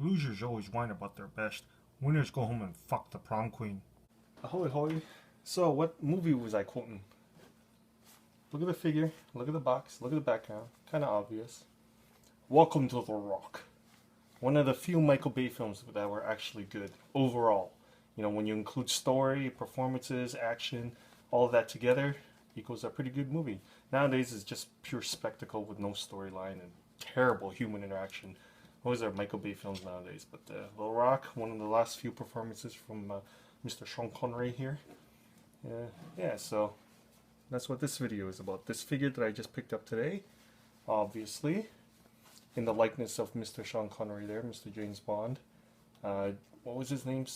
Losers always whine about their best. Winners go home and fuck the prom queen. Ahoy hoy. So what movie was I quoting? Look at the figure, look at the box, look at the background. Kinda obvious. Welcome to The Rock. One of the few Michael Bay films that were actually good overall. You know, when you include story, performances, action, all of that together equals a pretty good movie. Nowadays it's just pure spectacle with no storyline and terrible human interaction. Those are Michael Bay films nowadays. But The Rock, one of the last few performances from Mr. Sean Connery here. Yeah, so that's what this video is about. This figure that I just picked up today, obviously, in the likeness of Mr. Sean Connery there, Mr. James Bond. What was his name?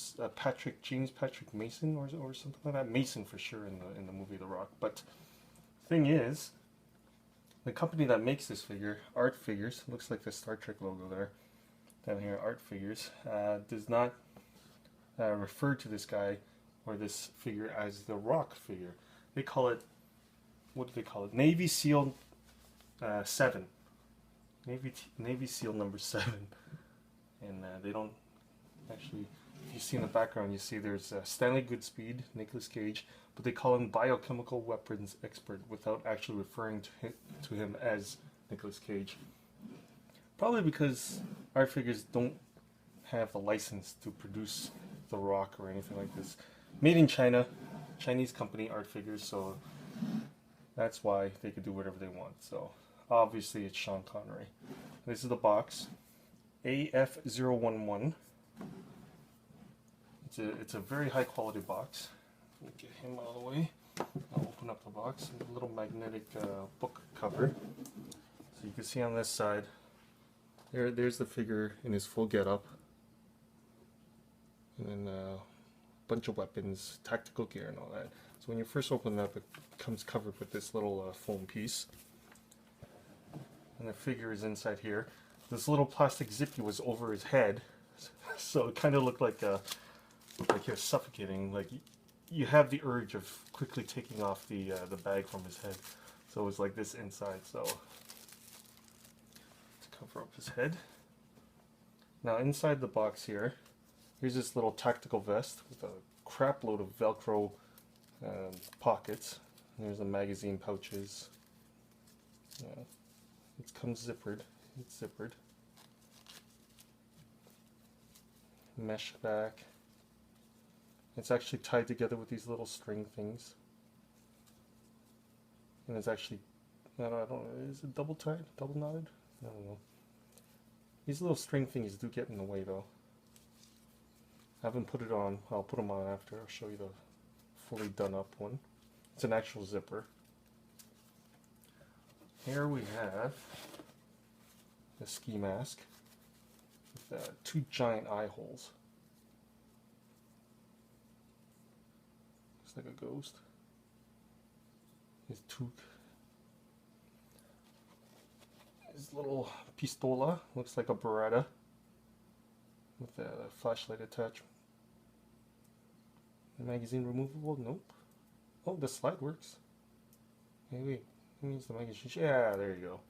James Patrick Mason or something like that. Mason for sure in the movie The Rock. But thing is, the company that makes this figure, Art Figures, looks like the Star Trek logo there, down here, Art Figures, does not refer to this guy or this figure as the Rock figure. They call it, what do they call it? Navy SEAL 7. Navy SEAL number 7. And they don't actually, if you see in the background, you see there's Stanley Goodspeed, Nicolas Cage, but they call him biochemical weapons expert without actually referring to him as Nicolas Cage. Probably because Art Figures don't have the license to produce The Rock or anything like this. Made in China, Chinese company, Art Figures, so that's why they could do whatever they want. So obviously it's Sean Connery. This is the box, AF-011. It's a very high quality box. Let me get him out of the way. I'll open up the box. A little magnetic book cover. So you can see on this side, there's the figure in his full getup. And then a bunch of weapons, tactical gear and all that. So when you first open it up, it comes covered with this little foam piece. And the figure is inside here. This little plastic zippy was over his head. So it kind of looked like he was suffocating. Like you have the urge of quickly taking off the bag from his head. So it was like this inside. So to cover up his head. Now inside the box here, here's this little tactical vest with a crap load of Velcro pockets. There's the magazine pouches. Yeah, it comes zippered. It's zippered. Mesh back. It's actually tied together with these little string things. And it's actually, I don't know, is it double tied? Double knotted? I don't know. These little string things do get in the way though. I haven't put it on. I'll put them on after. I'll show you the fully done up one. It's an actual zipper. Here we have a ski mask with 2 giant eye holes. Looks like a ghost. His toque. His little pistola looks like a Beretta with a flashlight attached. The magazine removable? Nope. Oh, the slide works. Hey, wait. It means the magazine. Yeah, there you go.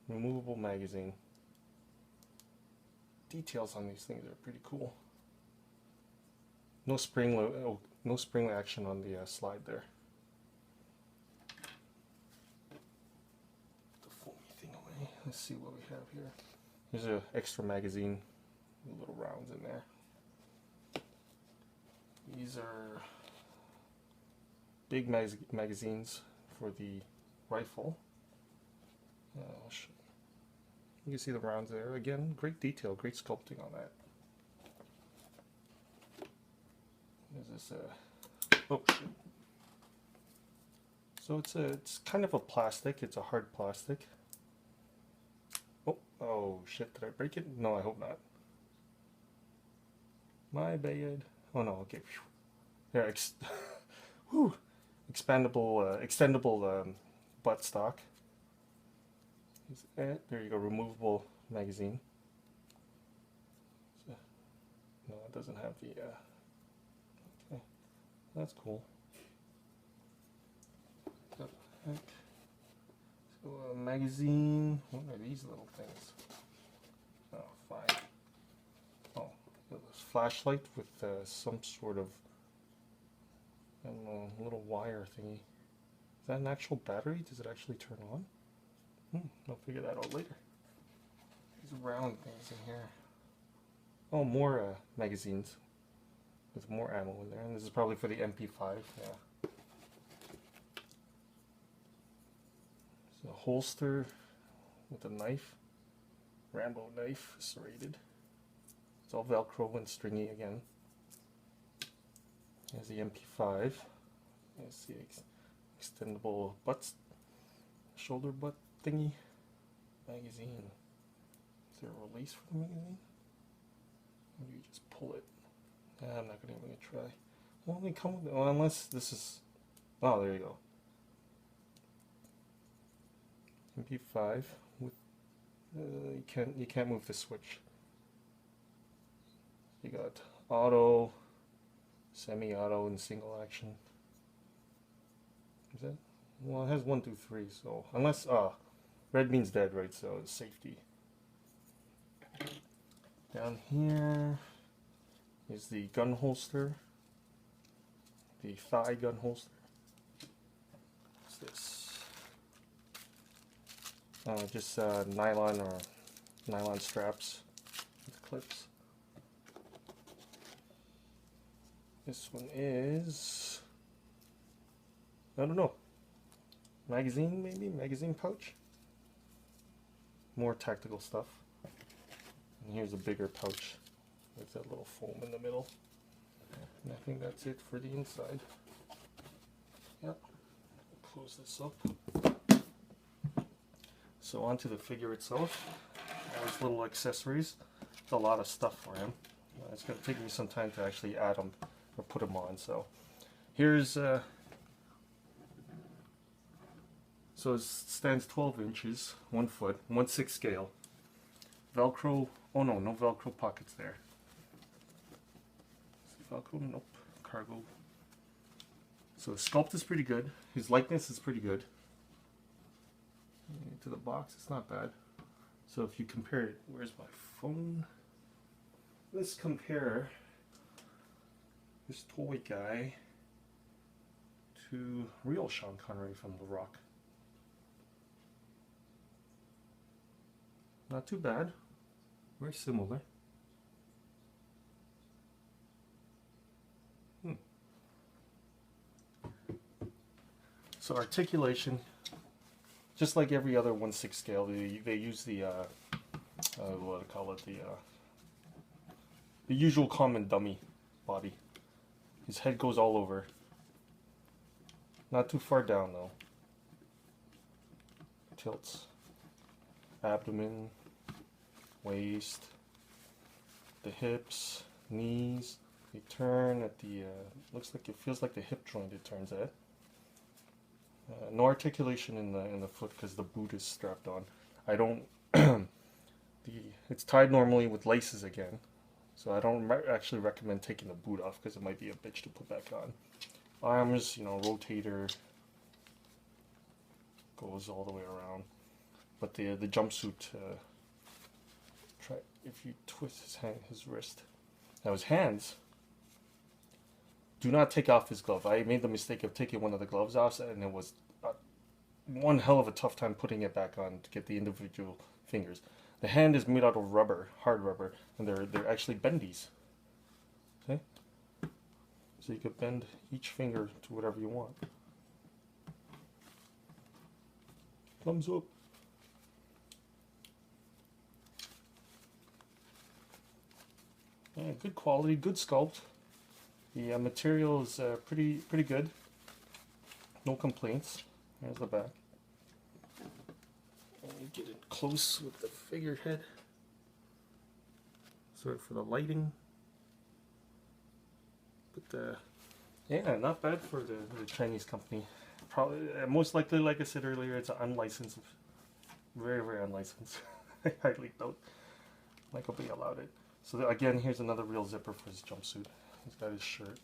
Removable magazine. Details on these things are pretty cool. No spring action on the slide there. Put the foamy thing away. Let's see what we have here. Here's an extra magazine. Little rounds in there. These are big magazines for the rifle. You can see the rounds there. Again, great detail, great sculpting on that. There's this, oh shit. So it's kind of a plastic. It's a hard plastic. Oh shit, did I break it? No, I hope not. My bad. Oh no, okay. There, whew. Extendable buttstock. There you go, removable magazine. So, no, it doesn't have the. Okay, that's cool. So a magazine. What are these little things? Oh, fine. flashlight with some sort of, I don't know, little wire thingy. Is that an actual battery? Does it actually turn on? I'll figure that out later. There's round things in here. Oh, more magazines with more ammo in there. And this is probably for the MP5. Yeah. It's a holster with a knife. Rambo knife, serrated. It's all Velcro and stringy again. Here's the MP5. Here's the extendable shoulder butt thingy. Magazine. Is there a release for the magazine? Or do you just pull it? I'm not even gonna try. Well, they come with, well, unless this is. Oh, there you go. MP5 with. You can't move the switch. You got auto, semi-auto, and single action. Is that? Well, it has 1, 2, 3. So unless red means dead, right? So it's safety. Down here is the gun holster, the thigh gun holster. What's this? Just nylon or nylon straps with clips. This one is, I don't know, magazine maybe? Magazine pouch? More tactical stuff. And here's a bigger pouch with that little foam in the middle. And I think that's it for the inside. Yep. Close this up. So onto the figure itself. There's little accessories. There's a lot of stuff for him. It's going to take me some time to actually add them or put them on. So here's so it stands 12 inches, 1 foot, 1/6 scale. Velcro. Oh no, no Velcro pockets there. Is it Velcro? Nope. Cargo. So the sculpt is pretty good. His likeness is pretty good. To the box, it's not bad. So if you compare it, where's my phone? Let's compare this toy guy to real Sean Connery from The Rock. Not too bad. Very similar. So articulation, just like every other 1/6 scale, they use the what do I call it, the usual common dummy body. His head goes all over. Not too far down though. Tilts. Abdomen, waist, the hips, knees. They turn at the, looks like it feels like the hip joint it turns at. No articulation in the foot because the boot is strapped on. I don't. It's tied normally with laces again, so I don't actually recommend taking the boot off because it might be a bitch to put back on. Arms, you know, rotator goes all the way around, but the jumpsuit. Try if you twist his wrist. Now his hands. Do not take off his glove. I made the mistake of taking one of the gloves off, and it was one hell of a tough time putting it back on to get the individual fingers. The hand is made out of rubber, hard rubber, and they're actually bendies. Okay, so you could bend each finger to whatever you want. Thumbs up. Yeah, good quality, good sculpt. The material is pretty good. No complaints. There's the back. And you get it close with the figurehead. Sorry for the lighting. But yeah, not bad for the Chinese company. Probably, most likely, like I said earlier, it's unlicensed. Very, very unlicensed. I highly doubt Michael Bay allowed it. So again, here's another real zipper for his jumpsuit. He's got his shirt.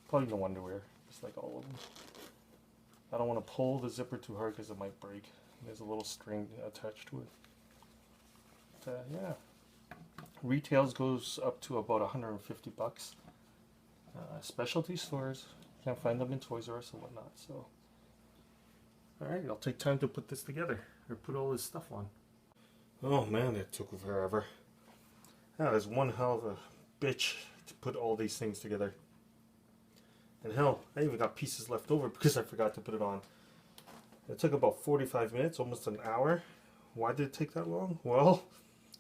Probably no underwear, just like all of them. I don't want to pull the zipper too hard because it might break. There's a little string attached to it. But, yeah. Retails goes up to about 150 bucks. Specialty stores, can't find them in Toys R Us and whatnot. So, all right, I'll take time to put this together or put all this stuff on. Oh man, it took forever. That was one hell of a bitch to put all these things together. And hell, I even got pieces left over because I forgot to put it on. It took about 45 minutes, almost an hour. Why did it take that long? Well,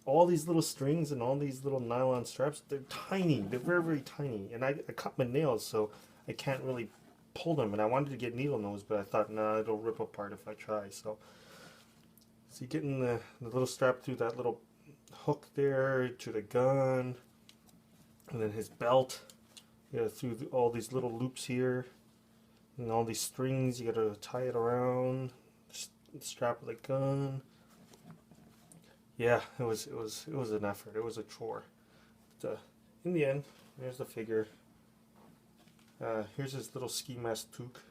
all these little strings and all these little nylon straps, they're tiny. They're very, very tiny. And I cut my nails, so I can't really pull them. And I wanted to get needle nose, but I thought, nah, it'll rip apart if I try. So you getting the little strap through that little hook there to the gun. And then his belt. You gotta through all these little loops here. And all these strings, you gotta tie it around the strap of the gun. Yeah, it was an effort. It was a chore. But, in the end, there's the figure. Here's his little ski mask toque.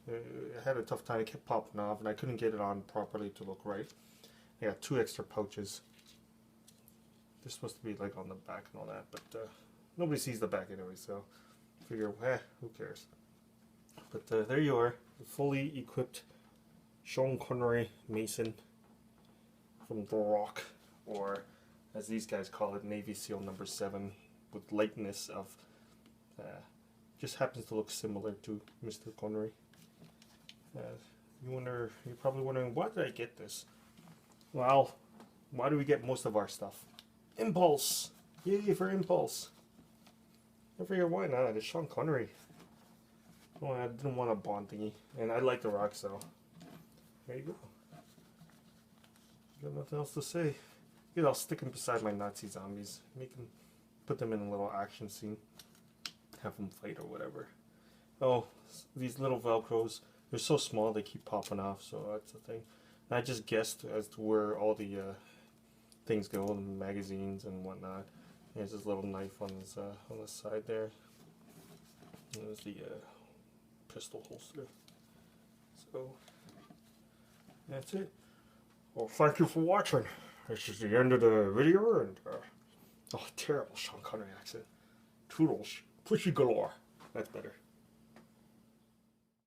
I had a tough time. It kept popping off, and I couldn't get it on properly to look right. I got 2 extra pouches. They're supposed to be like on the back and all that, but nobody sees the back anyway, so I figure, who cares? But there you are, the fully equipped Sean Connery Mason from The Rock, or as these guys call it, Navy SEAL number 7, with likeness of, just happens to look similar to Mr. Connery. You're probably wondering, why did I get this? Well, why do we get most of our stuff? Impulse! Yay for Impulse! I figure, why not? It's Sean Connery. Well, I didn't want a Bond thingy, and I like The Rock, so there you go. Got nothing else to say. I'll stick them beside my Nazi zombies. Put them in a little action scene. Have them fight or whatever. Oh, these little Velcros. They're so small they keep popping off, so that's the thing. And I just guessed as to where all the things go, the magazines and whatnot. There's this little knife on the side there. There's the pistol holster. So that's it. Well, thank you for watching. This is the end of the video, and oh, terrible Sean Connery accent. Toodles, pushy galore. That's better.